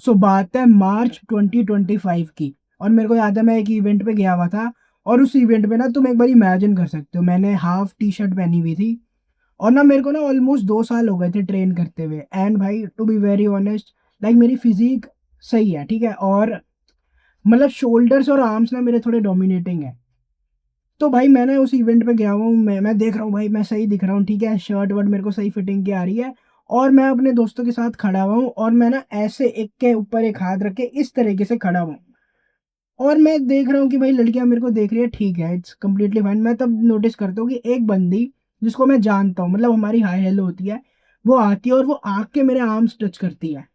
सो बात है मार्च 2025 की। और मेरे को याद है मैं एक इवेंट पे गया हुआ था। और उस इवेंट में ना तुम एक बार इमेजिन कर सकते हो, मैंने हाफ टी शर्ट पहनी हुई थी। और ना मेरे को ना ऑलमोस्ट 2 साल हो गए थे ट्रेन करते हुए। एंड भाई to be very honest, like मेरी फिजिक सही है, ठीक है। और मतलब शोल्डर्स और आर्म्स ना मेरे थोड़े डोमिनेटिंग है। तो भाई मैंने उस इवेंट पे गया हूँ, मैं देख रहा हूँ भाई मैं सही दिख रहा हूँ, ठीक है, शर्ट वर्ट मेरे को सही फिटिंग की आ रही है। और मैं अपने दोस्तों के साथ खड़ा हुआ हूँ और मैं ना ऐसे एक के ऊपर एक हाथ रख के इस तरीके से खड़ा हुआ हूँ। और मैं देख रहा हूँ कि भाई लड़कियां मेरे को देख रही है, ठीक है, इट्स कम्प्लीटली फाइन। मैं तब नोटिस करता हूँ कि एक बंदी जिसको मैं जानता हूँ, मतलब हमारी हाय हेलो होती है, वो आती है और वो आके मेरे आर्म्स टच करती है।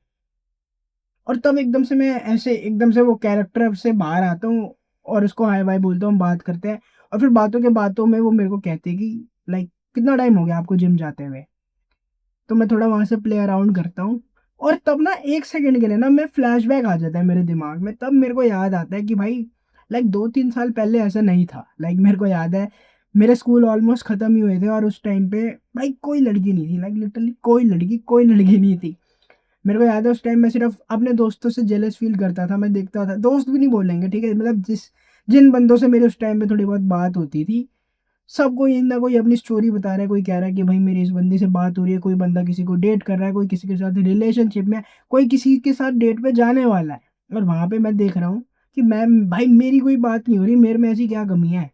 और तब एकदम से मैं ऐसे एकदम से वो कैरेक्टर से बाहर आता हूँ और उसको हाय बाय बोलता हूँ, हम बात करते हैं। और फिर बातों के बातों में वो मेरे को कहती है कि लाइक कितना टाइम हो गया आपको जिम जाते हुए। तो मैं थोड़ा वहाँ से प्ले अराउंड करता हूँ। और तब ना 1 सेकंड के लिए ना मैं फ्लैशबैक आ जाता है मेरे दिमाग में। तब मेरे को याद आता है कि भाई लाइक 2-3 साल पहले ऐसा नहीं था। लाइक मेरे को याद है मेरे स्कूल ऑलमोस्ट खत्म ही हुए थे और उस टाइम पे भाई कोई लड़की नहीं थी, लाइक लिटरली कोई लड़की नहीं थी। मेरे को याद है उस टाइम मैं सिर्फ अपने दोस्तों से जेलस फील करता था। मैं देखता था, दोस्त भी नहीं बोलेंगे, ठीक है, मतलब जिन बंदों से मेरे उस टाइम पे थोड़ी बहुत बात होती थी, सब कोई ना कोई अपनी स्टोरी बता रहा है। कोई कह रहा है कि भाई मेरी इस बंदी से बात हो रही है, कोई बंदा किसी को डेट कर रहा है, कोई किसी के साथ रिलेशनशिप में है, कोई किसी के साथ डेट पे जाने वाला है। और वहाँ पे मैं देख रहा हूँ कि मैं भाई मेरी कोई बात नहीं हो रही, मेरे में ऐसी क्या कमी है।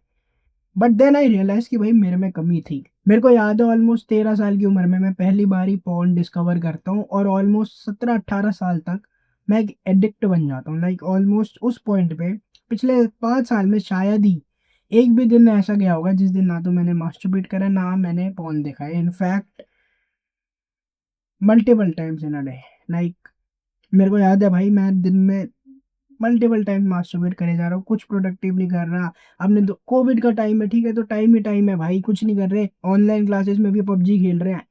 बट देन आई रियलाइज़ कि भाई मेरे में कमी थी। मेरे को याद है ऑलमोस्ट 13 साल की उम्र में मैं पहली बार ही पॉर्न डिस्कवर करता हूँ और ऑलमोस्ट 17-18 साल तक मैं एक एडिक्ट बन जाता हूँ। लाइक ऑलमोस्ट उस पॉइंट पे पिछले 5 साल में शायद ही एक भी दिन ऐसा गया होगा जिस दिन ना तो मैंने मास्टरबेट करा, ना मैंने पॉर्न देखा है। In fact multiple times in a day. Like मेरे को याद है भाई मैं दिन में मल्टीपल टाइम मास्टरबेट करे जा रहा हूँ, कुछ प्रोडक्टिव नहीं कर रहा। आपने तो कोविड का टाइम है, ठीक है, तो टाइम ही टाइम है भाई, कुछ नहीं कर रहे, ऑनलाइन क्लासेस में भी पबजी खेल रहे हैं,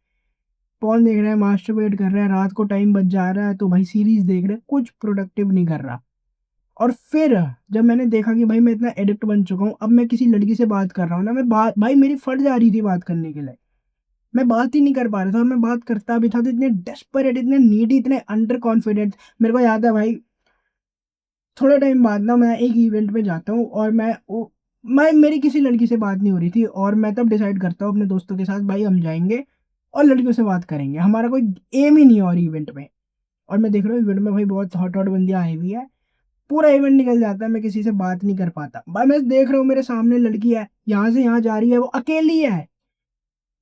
पॉन देख रहे हैं, मास्टरबेट कर रहे हैं, रात को टाइम बच जा रहा है तो भाई सीरीज देख रहे हैं, कुछ प्रोडक्टिव नहीं कर रहा। और फिर जब मैंने देखा कि भाई मैं इतना एडिक्ट बन चुका हूँ, अब मैं किसी लड़की से बात कर रहा हूँ ना, मैं बात भाई मेरी फट जा रही थी बात करने के लिए। मैं बात ही नहीं कर पा रहा था और मैं बात करता भी था तो इतने डेस्परेट, इतने नीडी, इतने अंडर कॉन्फिडेंट। मेरे को याद है भाई थोड़े टाइम बाद ना मैं एक इवेंट में जाता हूँ और मैं मेरी किसी लड़की से बात नहीं हो रही थी और मैं तब डिसाइड करता हूँ अपने दोस्तों के साथ भाई हम जाएँगे और लड़कियों से बात करेंगे। हमारा कोई एम ही नहीं है और इवेंट में। और मैं देख रहा हूँ इवेंट में भाई बहुत हॉट-हॉट बंदियाँ आई हुई है। पूरा इवेंट निकल जाता है, मैं किसी से बात नहीं कर पाता। भाई मैं देख रहा हूँ मेरे सामने लड़की है, यहाँ से यहाँ जा रही है, वो अकेली है।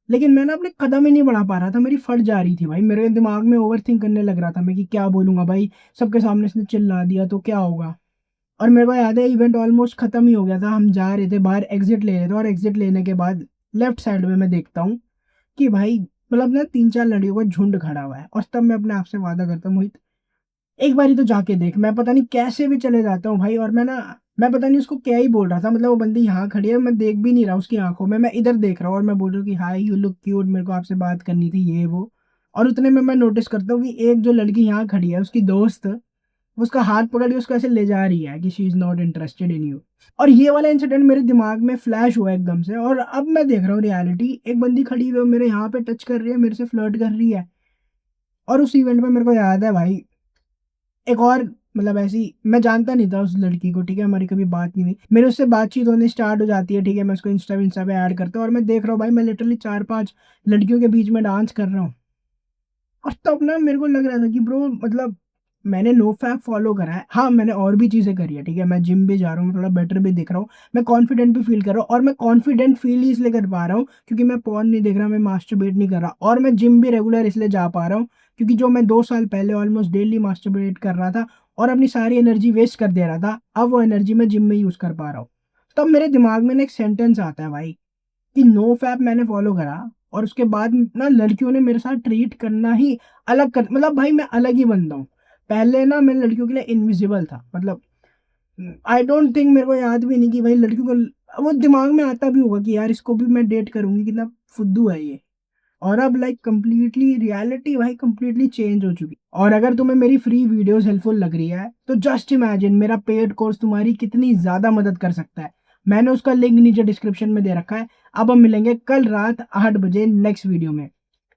लेकिन मैं ना अपने कदम ही नहीं बढ़ा पा रहा था, मेरी फट जा रही थी भाई। मेरे दिमाग में ओवरथिंक करने लग रहा था मैं कि क्या बोलूँगा भाई, सबके सामने इसने चिल्ला दिया तो क्या होगा? और मेरे को याद है इवेंट ऑलमोस्ट खत्म ही हो गया था, हम जा रहे थे बाहर, एग्जिट ले रहे थे और एग्जिट लेने के बाद लेफ्ट साइड में मैं देखता हूँ कि भाई मतलब ना 3-4 लड़कियों का झुंड खड़ा हुआ है। और तब मैं अपने आप से वादा करता हूँ मोहित, एक बारी तो जाके देख। मैं पता नहीं कैसे भी चले जाता हूँ भाई। और मैं पता नहीं उसको क्या ही बोल रहा था, मतलब वो बंदी यहाँ खड़ी है, मैं देख भी नहीं रहा उसकी आंखों में, मैं इधर देख रहा हूँ और मैं बोल रहा हूँ कि हाय यू लुक क्यूट, मेरे को आपसे बात करनी थी, ये वो। और उतने में मैं नोटिस करता हूँ कि एक जो लड़की यहाँ खड़ी है उसकी दोस्त उसका हाथ पकड़ के उसको ऐसे ले जा रही है कि she is not interested in you. और ये वाला इंसिडेंट मेरे दिमाग में फ्लैश हुआ एकदम से और अब मैं देख रहा हूँ रियलिटी, एक बंदी खड़ी हुई है मेरे यहाँ पे टच कर रही है, मेरे से फ्लर्ट कर रही है। और उस इवेंट में मेरे को याद है भाई एक और मतलब ऐसी, मैं जानता नहीं था उस लड़की को, ठीक है, हमारी कभी बात नहीं हुई, मेरे उससे बातचीत होनी स्टार्ट हो जाती है, ठीक है, मैं उसको इंस्टा पे ऐड करता हूँ और मैं देख रहा हूँ भाई मैं लिटरली 4-5 लड़कियों के बीच में डांस कर रहा हूँ। और तब ना मेरे को लग रहा था कि ब्रो मतलब मैंने नोफैप फॉलो करा है। हाँ, मैंने और भी चीज़ें करी है, ठीक है? मैं जिम भी जा रहा हूँ, मैं थोड़ा बेटर भी दिख रहा हूँ, मैं कॉन्फिडेंट भी फ़ील कर रहा हूँ और मैं कॉन्फिडेंट फ़ील ही इसलिए कर पा रहा हूँ क्योंकि मैं पॉर्न नहीं देख रहा, मैं मास्टरबेट नहीं कर रहा और मैं जिम भी रेगुलर इसलिए जा पा रहा हूँ क्योंकि जो मैं 2 साल पहले ऑलमोस्ट डेली मास्टरबेट कर रहा था और अपनी सारी एनर्जी वेस्ट कर दे रहा था, अब वो एनर्जी मैं जिम में यूज़ कर पा रहा हूँ। तब मेरे दिमाग में ना एक सेंटेंस आता है भाई कि नो फैप मैंने फॉलो करा और उसके बाद ना लड़कियों ने मेरे साथ ट्रीट करना ही अलग कर, मतलब भाई मैं अलग ही बंदा हूँ। पहले ना मैं लड़कियों के लिए इनविजिबल था, मतलब आई डोंट थिंक, मेरे को याद भी नहीं कि भाई लड़कियों को वो दिमाग में आता भी होगा कि यार इसको भी मैं डेट करूंगी, कितना फुद्दू है ये। और अब लाइक कंप्लीटली रियलिटी भाई कंप्लीटली चेंज हो चुकी। और अगर तुम्हें मेरी फ्री वीडियोस हेल्पफुल लग रही है तो जस्ट इमेजिन मेरा पेड कोर्स तुम्हारी कितनी ज़्यादा मदद कर सकता है। मैंने उसका लिंक नीचे डिस्क्रिप्शन में दे रखा है। अब हम मिलेंगे कल रात 8 बजे नेक्स्ट वीडियो में।